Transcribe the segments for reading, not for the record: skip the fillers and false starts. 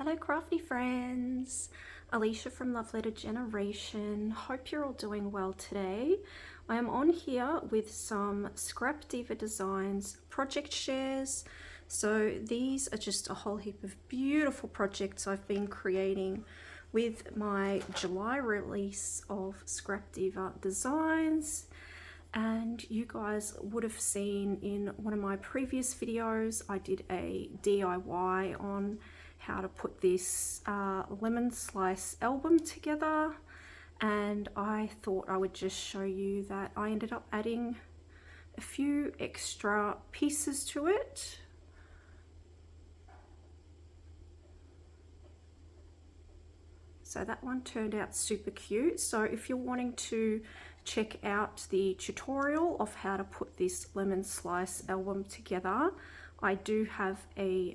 Hello crafty friends, Alicia from Love Letter Generation. Hope you're all doing well today. I am on here with some ScrapDiva Designs project shares. So these are just a whole heap of beautiful projects I've been creating with my July release of ScrapDiva Designs. And you guys would have seen in one of my previous videos, I did a DIY on how to put this lemon slice album together, and I thought I would just show you that I ended up adding a few extra pieces to it. So that one turned out super cute. So if you're wanting to check out the tutorial of how to put this lemon slice album together, I do have a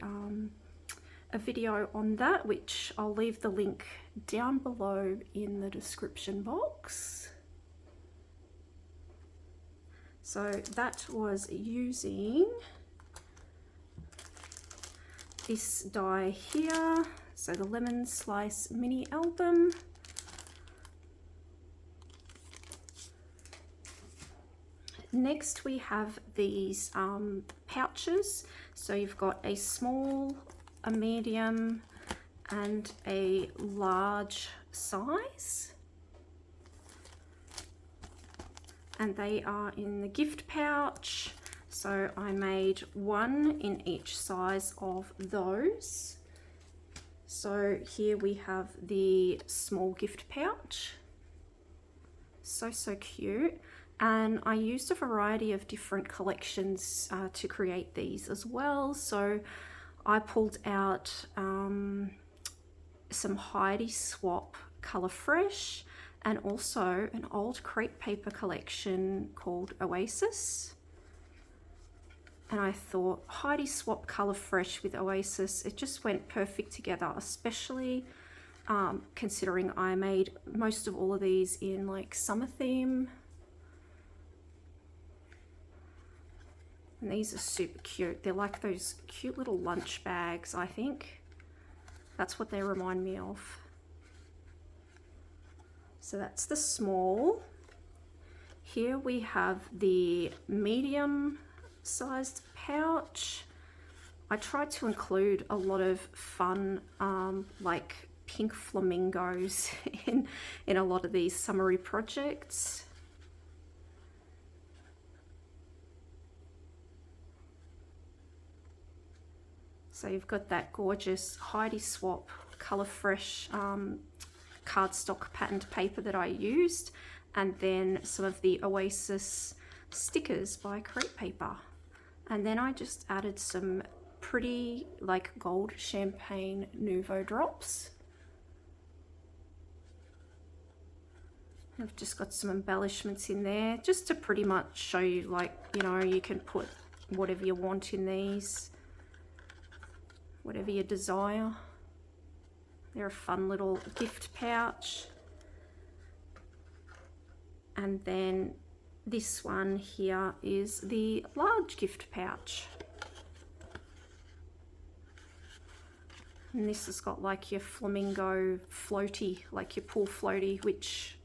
video on that, which I'll leave the link down below in the description box. So that was using this die here, so the lemon slice mini album. Next we have these pouches. So you've got a small, a medium and a large size, and they are in the gift pouch. So I made one in each size of those. So here we have the small gift pouch, so cute. And I used a variety of different collections to create these as well. So I pulled out some Heidi Swapp Color Fresh and also an old Crate Paper collection called Oasis. And I thought Heidi Swapp Color Fresh with Oasis, it just went perfect together, especially considering I made most of all of these in like summer theme. And these are super cute. They're like those cute little lunch bags, I think. That's what they remind me of. So that's the small. Here we have the medium sized pouch. I tried to include a lot of fun like pink flamingos in a lot of these summery projects. So you've got that gorgeous Heidi Swapp Color Fresh cardstock patterned paper that I used, and then some of the Oasis stickers by Crate Paper. And then I just added some pretty like gold champagne Nouveau drops. I've just got some embellishments in there just to pretty much show you, like, you know, you can put whatever you want in these. Whatever you desire. They're a fun little gift pouch. And then this one here is the large gift pouch. And this has got like your flamingo floaty, like your pool floaty, which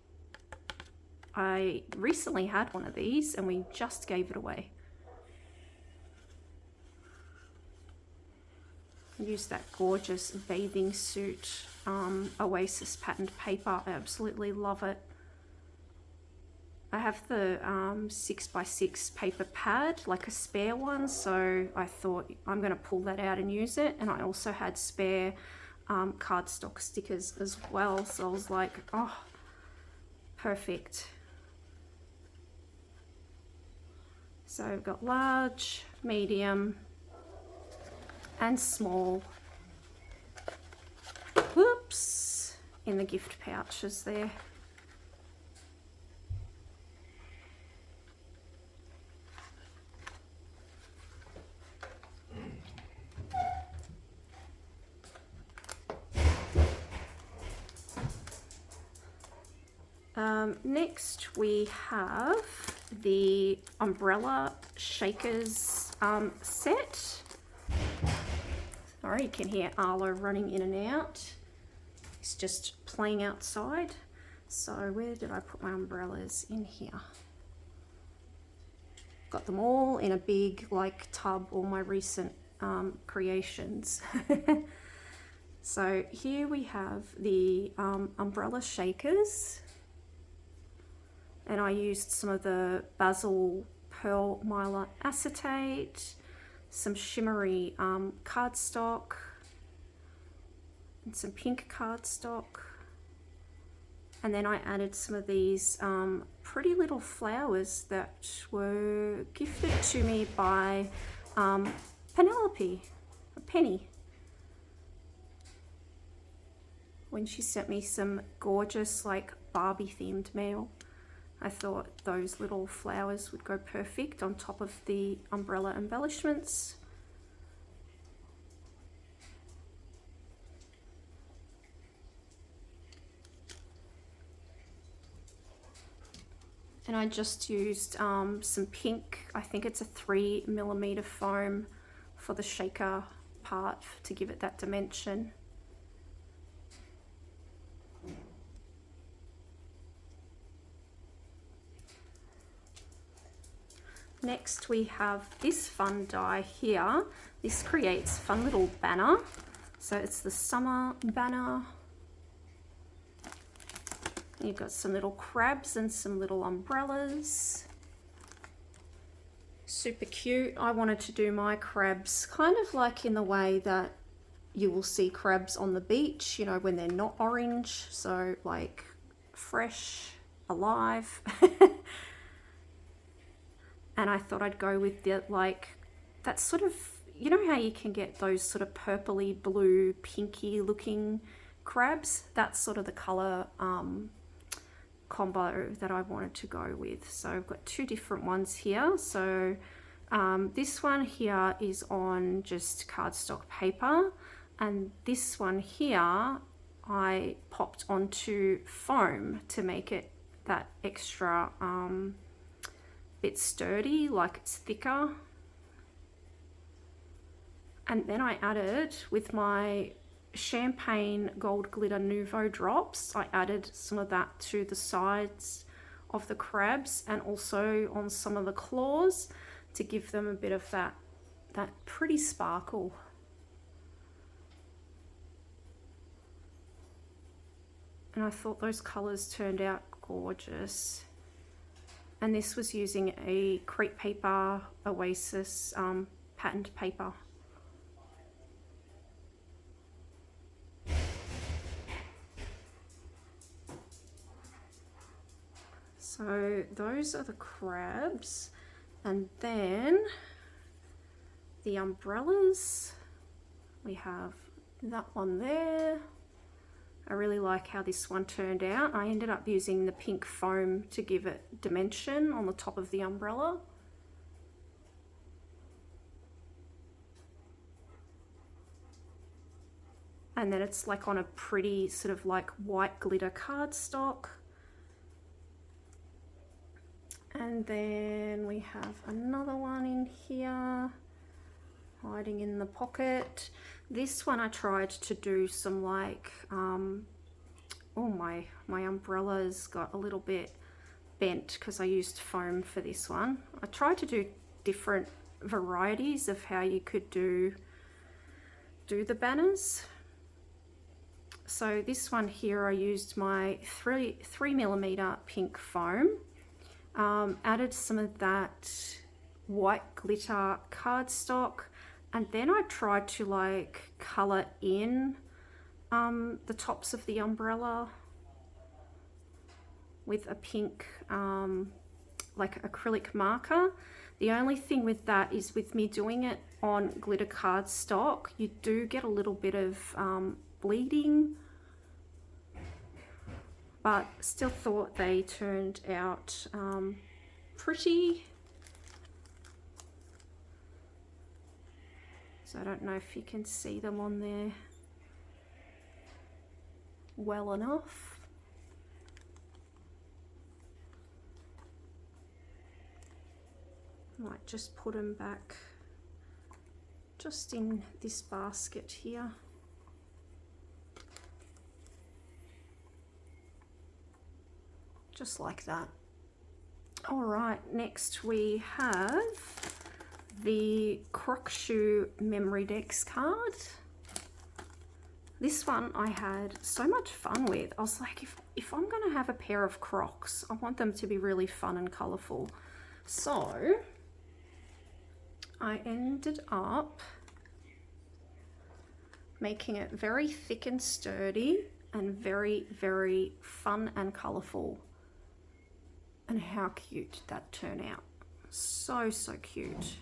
I recently had one of these and we just gave it away. Use that gorgeous bathing suit Oasis patterned paper. I absolutely love it. I have the 6x6 paper pad, like a spare one, so I thought I'm going to pull that out and use it. And I also had spare cardstock stickers as well, so I was like, oh, perfect. So I've got large, medium and small, whoops, in the gift pouches there. Next we have the umbrella shakers set. Sorry, you can hear Arlo running in and out. He's just playing outside. So where did I put my umbrellas? In here. Got them all in a big like tub, all my recent creations. So here we have the umbrella shakers, and I used some of the Basil Pearl Mylar acetate, some shimmery cardstock, and some pink cardstock. And then I added some of these pretty little flowers that were gifted to me by Penny, when she sent me some gorgeous like Barbie themed mail. I thought those little flowers would go perfect on top of the umbrella embellishments. And I just used some pink, I think it's a 3mm foam for the shaker part to give it that dimension. Next we have this fun die here. This creates a fun little banner. So it's the summer banner. You've got some little crabs and some little umbrellas. Super cute. I wanted to do my crabs kind of like in the way that you will see crabs on the beach, you know, when they're not orange. So like fresh, alive. And I thought I'd go with the like, that sort of, you know how you can get those sort of purpley blue, pinky looking crabs? That's sort of the color combo that I wanted to go with. So I've got two different ones here. So this one here is on just cardstock paper, and this one here I popped onto foam to make it that extra bit sturdy, like it's thicker. And then I added, with my champagne gold glitter Nouveau drops, I added some of that to the sides of the crabs and also on some of the claws to give them a bit of that pretty sparkle. And I thought those colors turned out gorgeous. And this was using a Crate Paper Oasis patterned paper. So those are the crabs, and then the umbrellas, we have that one there. I really like how this one turned out. I ended up using the pink foam to give it dimension on the top of the umbrella. And then it's like on a pretty sort of like white glitter cardstock. And then we have another one in here, hiding in the pocket. This one I tried to do some like, oh my umbrella's got a little bit bent because I used foam for this one. I tried to do different varieties of how you could do the banners. So this one here, I used my 3mm pink foam. Added some of that white glitter cardstock, and then I tried to like color in the tops of the umbrella with a pink like acrylic marker. The only thing with that is, with me doing it on glitter cardstock, you do get a little bit of bleeding, but still thought they turned out pretty. So I don't know if you can see them on there well enough. Might just put them back just in this basket here. Just like that. All right, next we have the Croc Shoe Memory Decks card. This one I had so much fun with. I was like, if I'm gonna have a pair of Crocs, I want them to be really fun and colorful. So I ended up making it very thick and sturdy and very, very fun and colorful. And how cute did that turn out? So, so cute.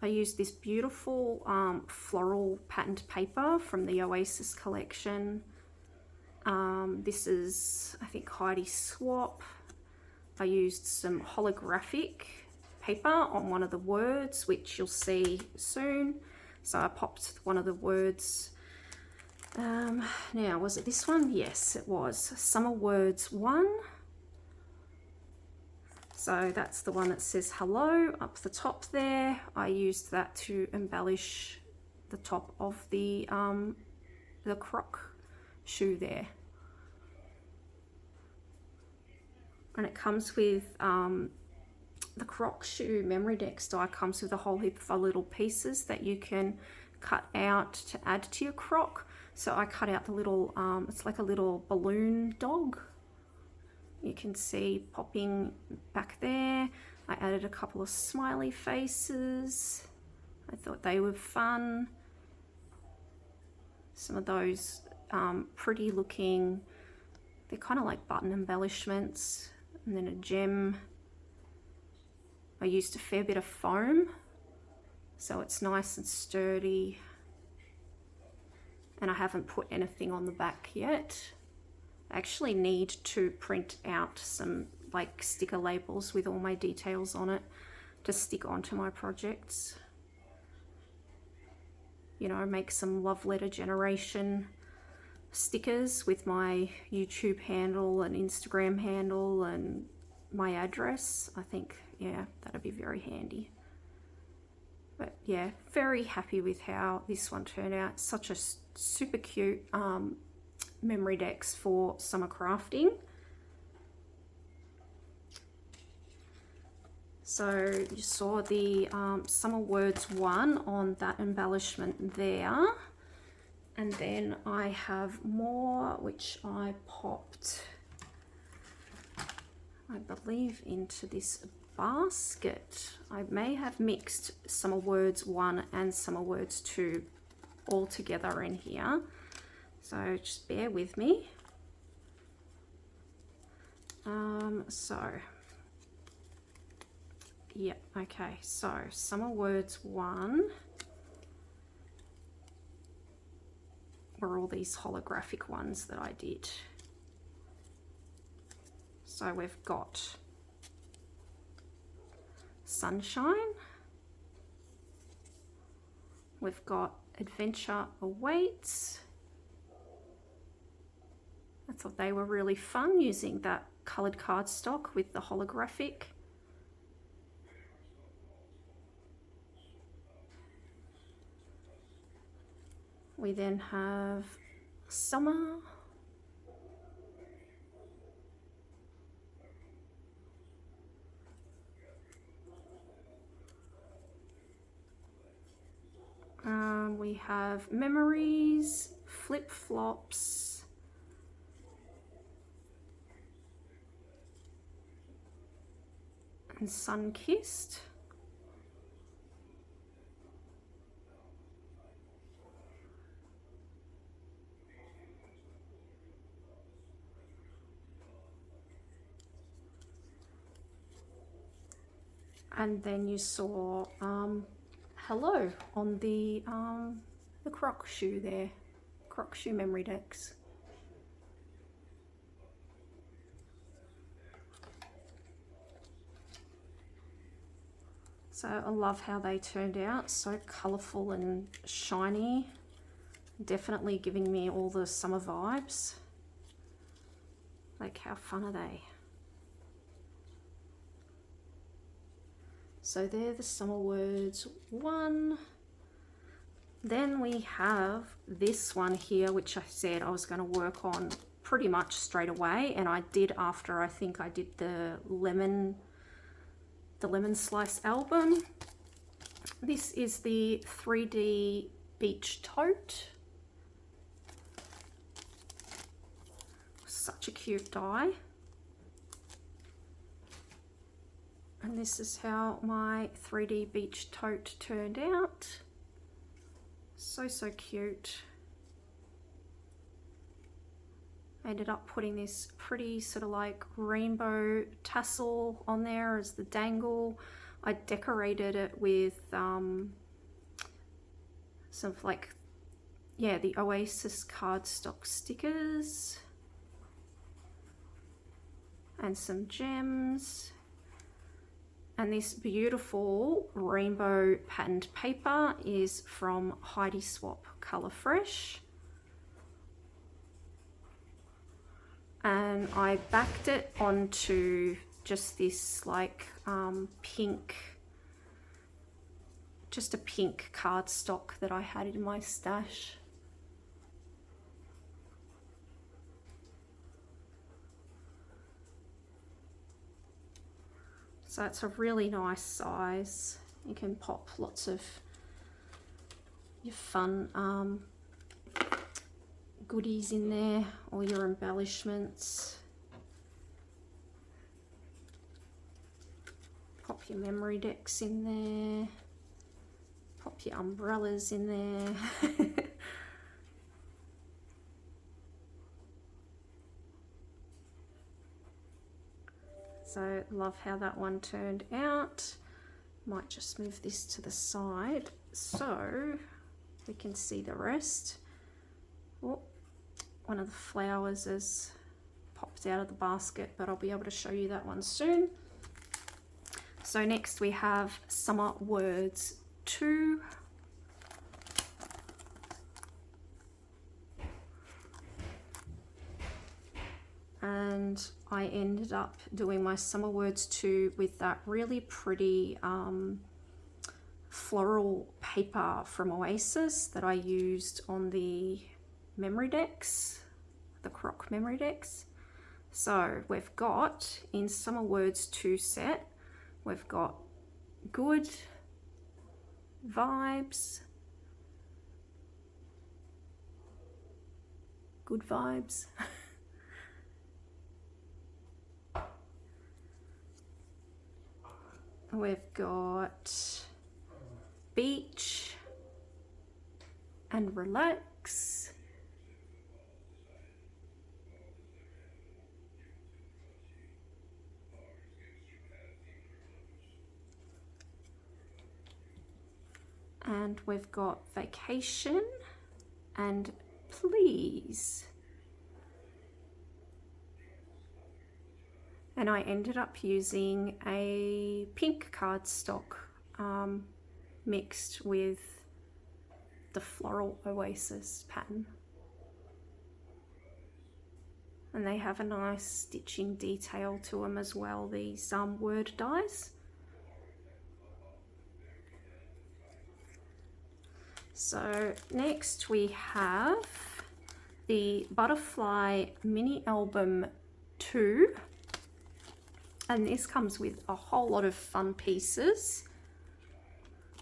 I used this beautiful floral patterned paper from the Oasis collection. This is, I think, Heidi Swapp. I used some holographic paper on one of the words, which you'll see soon. So I popped one of the words. Now, was it this one? Yes, it was. Summer Words 1. So that's the one that says hello up the top there. I used that to embellish the top of the Croc shoe there. And it comes with the Croc Shoe Memory Decks die comes with a whole heap of little pieces that you can cut out to add to your Croc. So I cut out the little, it's like a little balloon dog. You can see popping back there. I added a couple of smiley faces. I thought they were fun. Some of those pretty looking, they're kind of like button embellishments. And then a gem. I used a fair bit of foam, so it's nice and sturdy. And I haven't put anything on the back yet. I actually need to print out some like sticker labels with all my details on it to stick onto my projects. You know, make some love letter generation stickers with my YouTube handle and Instagram handle and my address. I think, yeah, that'd be very handy. But yeah, very happy with how this one turned out. Such a super cute memory decks for summer crafting. So you saw the Summer Words 1 on that embellishment there. And then I have more, which I popped, I believe, into this basket. I may have mixed Summer Words 1 and Summer Words 2 all together in here. So just bear with me. Yeah, okay, so Summer Words 1 were all these holographic ones that I did. So we've got Sunshine, we've got Adventure Awaits. I thought they were really fun using that coloured cardstock with the holographic. We then have Summer. We have Memories, Flip Flops, and Sun-Kissed. And then you saw hello on the Croc shoe there, Croc shoe memory decks. So I love how they turned out, so colourful and shiny, definitely giving me all the summer vibes. Like, how fun are they? So they're the Summer Words 1, Then we have this one here, which I said I was going to work on pretty much straight away, and I did after I think I did the lemon slice album. This is the 3D Beach Tote. Such a cute die. And this is how my 3D Beach Tote turned out. So cute. I ended up putting this pretty sort of like rainbow tassel on there as the dangle. I decorated it with some like, yeah, the Oasis cardstock stickers and some gems. And this beautiful rainbow patterned paper is from Heidi Swapp Color Fresh. And I backed it onto just this like pink, just a pink cardstock that I had in my stash. So it's a really nice size. You can pop lots of your fun goodies in there, or your embellishments. Pop your memory decks in there. Pop your umbrellas in there. So love how that one turned out. Might just move this to the side so we can see the rest. Oh, one of the flowers has popped out of the basket, but I'll be able to show you that one soon. So next we have Summer Words 2. And I ended up doing my Summer Words 2 with that really pretty floral paper from Oasis that I used on the memory decks, the croc memory decks. So we've got in Summer Words 2 set, we've got Good Vibes, Good Vibes. We've got Beach and Relax. And we've got Vacation and Please. And I ended up using a pink cardstock mixed with the floral Oasis pattern. And they have a nice stitching detail to them as well, these word dies. So next we have the Butterfly Mini Album 2. And this comes with a whole lot of fun pieces.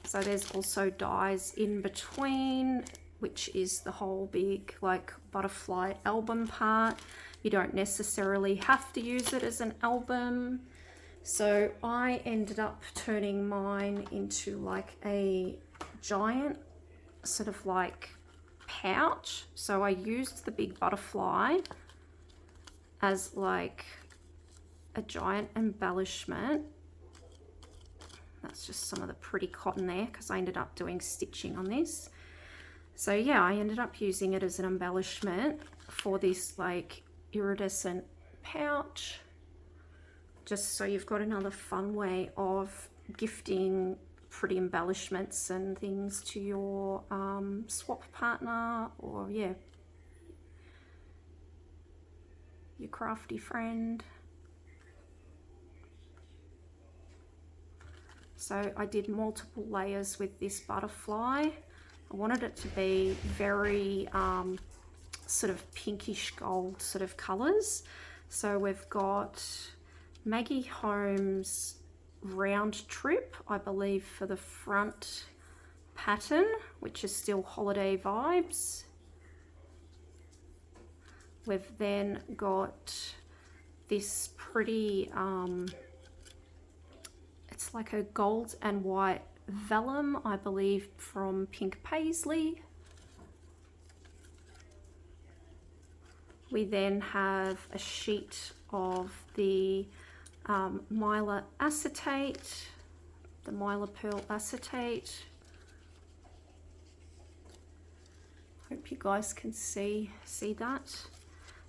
So there's also dies in between, which is the whole big like butterfly album part. You don't necessarily have to use it as an album. So I ended up turning mine into like a giant sort of like pouch. So I used the big butterfly as like a giant embellishment. That's just some of the pretty cotton there because I ended up doing stitching on this. So yeah, I ended up using it as an embellishment for this like iridescent pouch, just so you've got another fun way of gifting pretty embellishments and things to your swap partner, or yeah, your crafty friend. So I did multiple layers with this butterfly. I wanted it to be very sort of pinkish gold sort of colors. So we've got Maggie Holmes round trip, I believe, for the front pattern, which is still holiday vibes. We've then got this pretty, it's like a gold and white vellum, I believe, from Pink Paisley. We then have a sheet of the Mylar acetate, the Mylar Pearl acetate. Hope you guys can see that.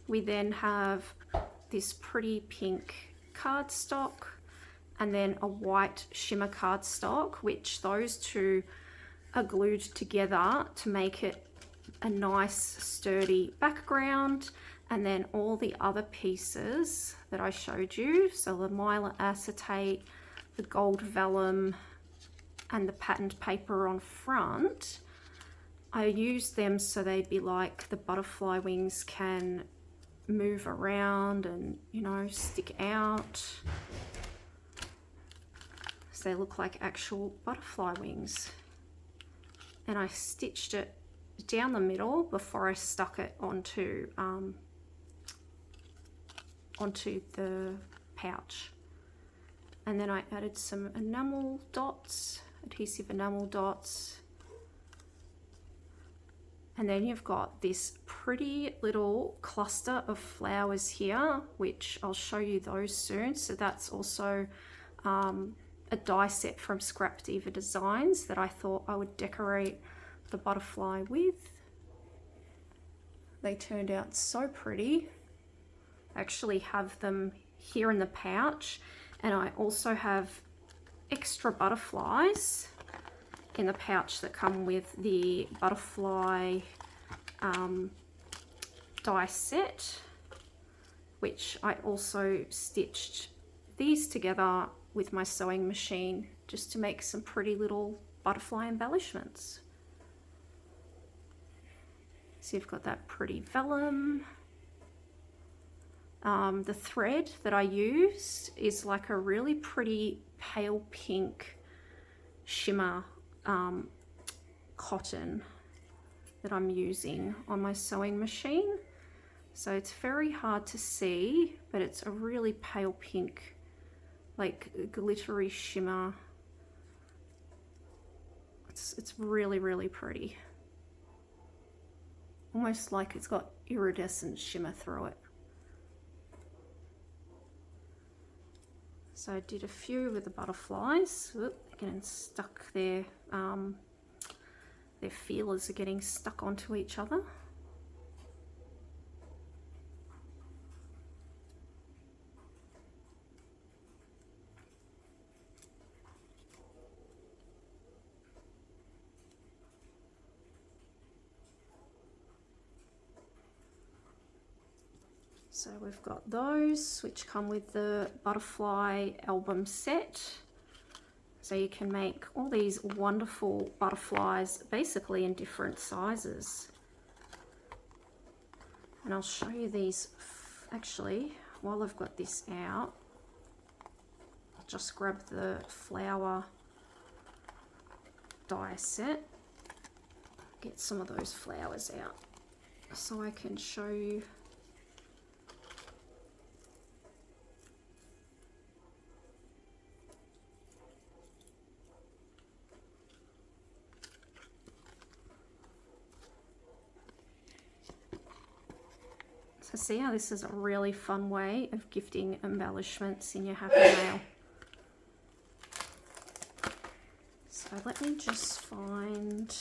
We then have this pretty pink cardstock and then a white shimmer cardstock, which those two are glued together to make it a nice sturdy background. And then all the other pieces that I showed you, so the Mylar acetate, the gold vellum, and the patterned paper on front, I used them so they'd be like the butterfly wings can move around and, you know, stick out. So they look like actual butterfly wings. And I stitched it down the middle before I stuck it onto the pouch. And then I added some enamel dots, adhesive enamel dots. And then you've got this pretty little cluster of flowers here, which I'll show you those soon. So that's also a die set from ScrapDiva Designs that I thought I would decorate the butterfly with. They turned out so pretty. I actually have them here in the pouch, and I also have extra butterflies in the pouch that come with the butterfly die set, which I also stitched these together with my sewing machine just to make some pretty little butterfly embellishments. So you've got that pretty vellum. The thread that I used is like a really pretty pale pink shimmer cotton that I'm using on my sewing machine. So it's very hard to see, but it's a really pale pink, like glittery shimmer. It's really, really pretty. Almost like it's got iridescent shimmer through it. So I did a few with the butterflies. Oop, they're getting stuck there. Their feelers are getting stuck onto each other. So we've got those, which come with the butterfly album set. So you can make all these wonderful butterflies basically in different sizes. And I'll show you these actually while I've got this out. I'll just grab the flower die set, get some of those flowers out so I can show you. So see how this is a really fun way of gifting embellishments in your happy mail. So let me just find,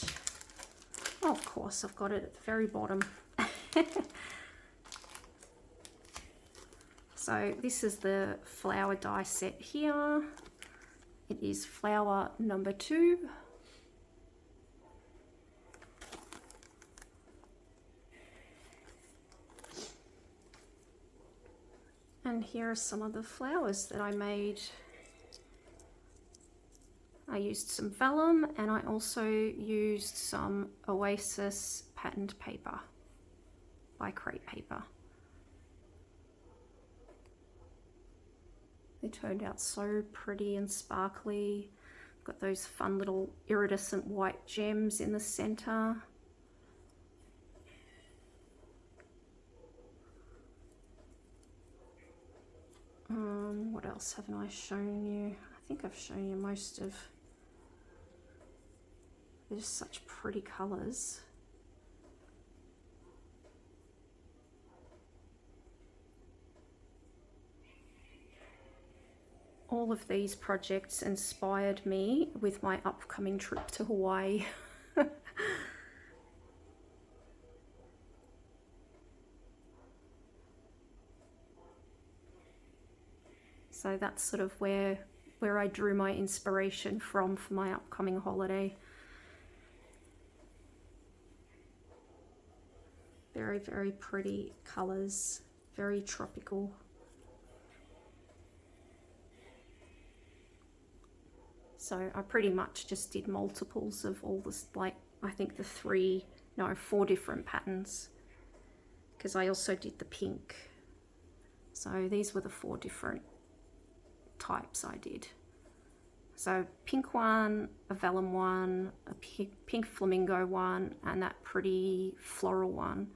oh, of course I've got it at the very bottom. So this is the flower die set here. It is flower number 2. And here are some of the flowers that I made. I used some vellum, and I also used some Oasis patterned paper by Crate Paper. They turned out so pretty and sparkly. Got those fun little iridescent white gems in the center. What else haven't I shown you? I think I've shown you most of. They're just such pretty colors. All of these projects inspired me with my upcoming trip to Hawaii. So that's sort of where I drew my inspiration from for my upcoming holiday. Very, very pretty colors, very tropical. So I pretty much just did multiples of all this, like I think the 4 different patterns, because I also did the pink. So these were the 4 different types I did. So pink one, a vellum one, a pink flamingo one, and that pretty floral one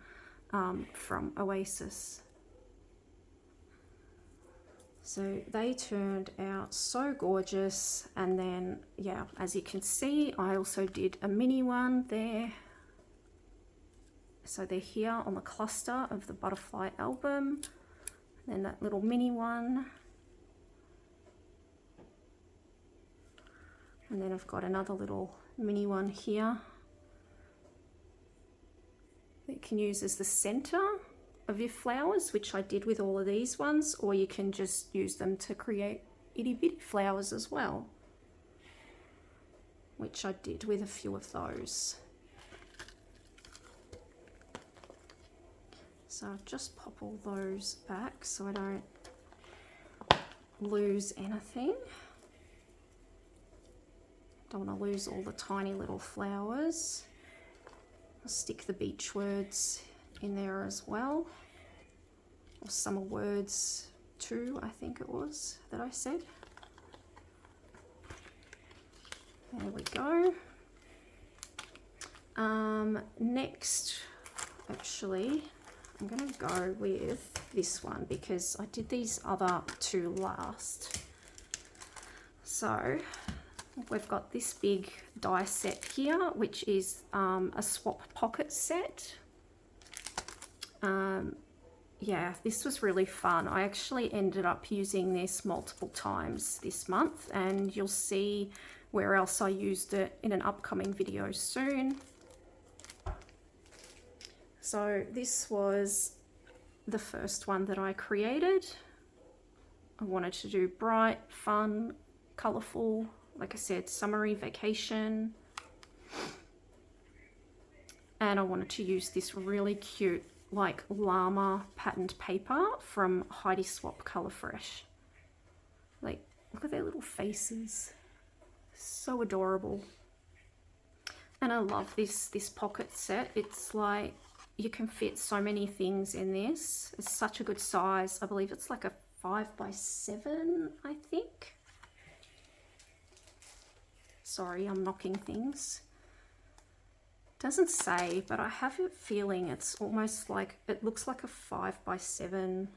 from Oasis. So they turned out so gorgeous. And then, yeah, as you can see, I also did a mini one there. So they're here on the cluster of the butterfly album. And then that little mini one. And then I've got another little mini one here that you can use as the center of your flowers, which I did with all of these ones, or you can just use them to create itty bitty flowers as well, which I did with a few of those. So I'll just pop all those back so I don't lose anything. Don't want to lose all the tiny little flowers. I'll stick the beach words in there as well, or summer words too, I think it was that I said. There we go. Next, actually, I'm going to go with this one because I did these other 2 last. So we've got this big die set here, which is a swap pocket set. Yeah, this was really fun. I actually ended up using this multiple times this month, and you'll see where else I used it in an upcoming video soon. So this was the first one that I created. I wanted to do bright, fun, colourful, like I said, summery vacation. And I wanted to use this really cute, like llama patterned paper from Heidi Swapp Color Fresh. Like, look at their little faces. So adorable. And I love this pocket set. It's like, you can fit so many things in this. It's such a good size. I believe it's like a 5x7, I think. Sorry, I'm knocking things. Doesn't say, but I have a feeling it's almost like, it looks like a 5x7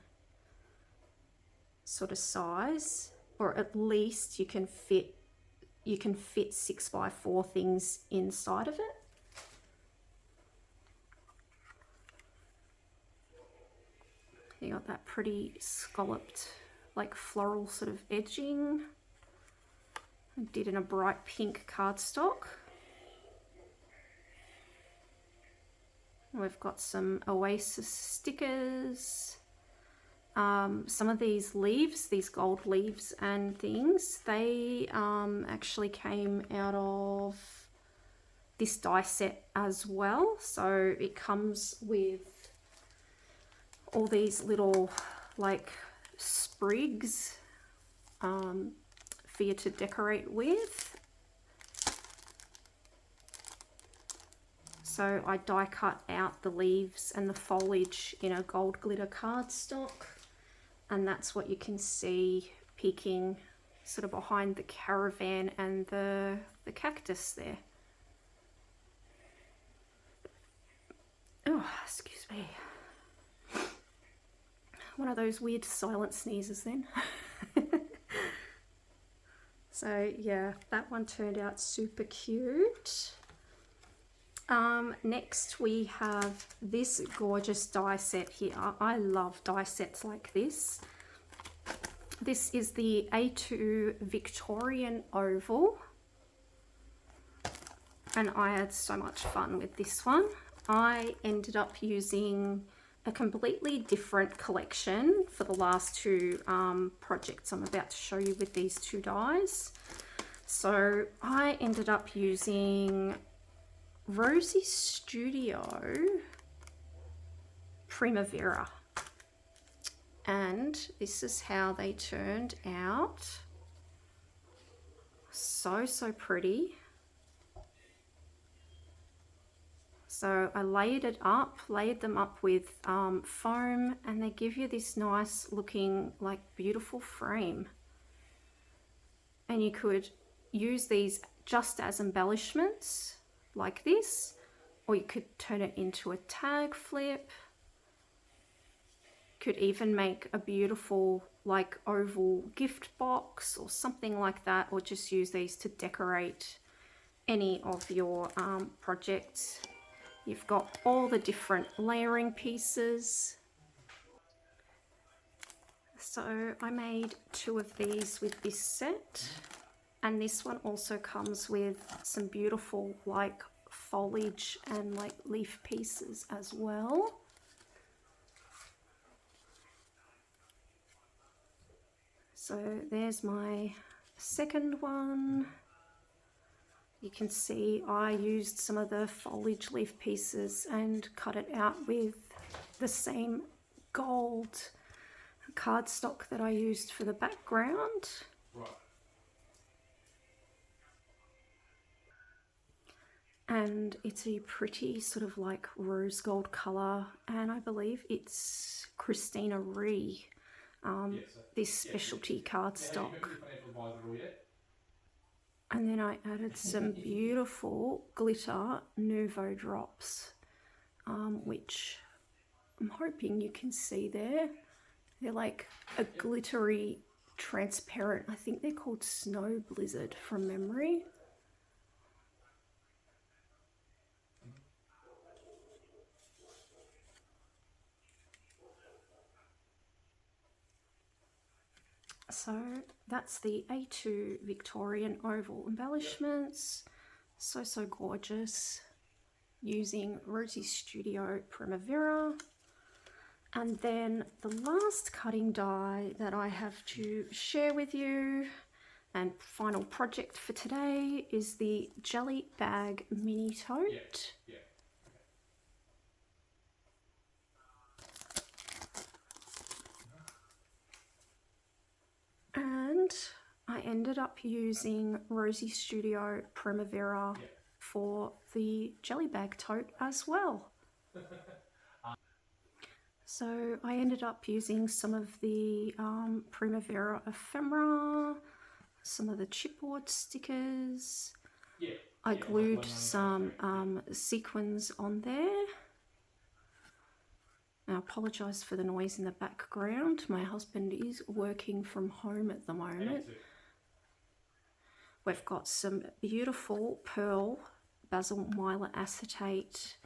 sort of size, or at least you can fit 6x4 things inside of it. You got that pretty scalloped, like floral sort of edging. I did in a bright pink cardstock. We've got some Oasis stickers. Some of these leaves, these gold leaves and things, they actually came out of this die set as well. So it comes with all these little like sprigs for you to decorate with. So I die cut out the leaves and the foliage in a gold glitter cardstock, and that's what you can see peeking sort of behind the caravan and the cactus there. Oh, excuse me. One of those weird silent sneezes then. So yeah, that one turned out super cute. Next we have this gorgeous die set here. I love die sets like this. This is the A2 Victorian Oval, and I had so much fun with this one. I ended up using a completely different collection for the last two projects I'm about to show you with these two dies. So I ended up using Rosie Studio Primavera, and this is how they turned out. So pretty. So I layered them up with foam, and they give you this nice looking like beautiful frame. And you could use these just as embellishments like this, or you could turn it into a tag flip. Could even make a beautiful like oval gift box or something like that, or just use these to decorate any of your projects. You've got all the different layering pieces. So I made two of these with this set, and this one also comes with some beautiful like foliage and like leaf pieces as well. So there's my second one. You can see I used some of the foliage leaf pieces and cut it out with the same gold cardstock that I used for the background. Right. And it's a pretty sort of like rose gold colour, and I believe it's Christina Ree, this specialty cardstock. And then I added some beautiful glitter Nouveau drops, which I'm hoping you can see there. They're like a glittery, transparent, I think they're called Snow Blizzard from memory. So that's the A2 Victorian Oval Embellishments. So gorgeous, using Rosie Studio Primavera. And then the last cutting die that I have to share with you, and final project for today, is the Jelly Bag Mini Tote. And I ended up using Rosie Studio Primavera for the jelly bag tote as well. So I ended up using some of the Primavera ephemera, some of the chipboard stickers. I glued some sequins on there. I apologise for the noise in the background. My husband is working from home at the moment. We've got some beautiful pearl basil mylar acetate,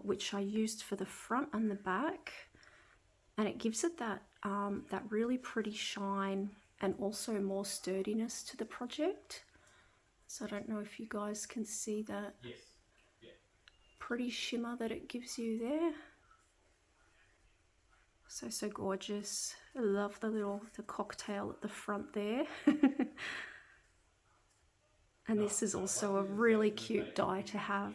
which I used for the front and the back, and it gives it that that really pretty shine and also more sturdiness to the project. So I don't know if you guys can see that pretty shimmer that it gives you there. So gorgeous. I love the cocktail at the front there. And this is also a really cute die to have.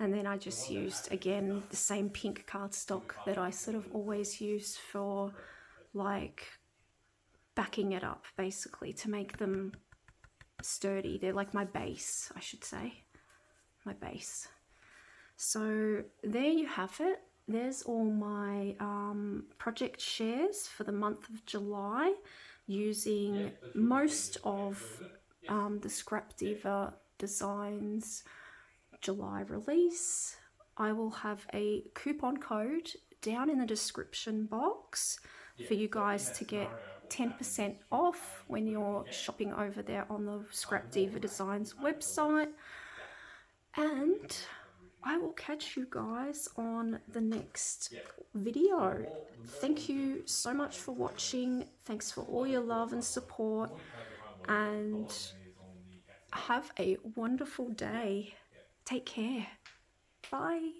And then I just used, again, the same pink cardstock that I sort of always use for like backing it up, basically, to make them sturdy. They're like my base, I should say. my base. So there you have it. There's all my project shares for the month of July, using most of the ScrapDiva Designs July release. I will have a coupon code down in the description box for you guys to get 10% off when you're shopping over there on the ScrapDiva Designs website. And I will catch you guys on the next video. Thank you so much for watching. Thanks for all your love and support, and have a wonderful day. Take care. Bye.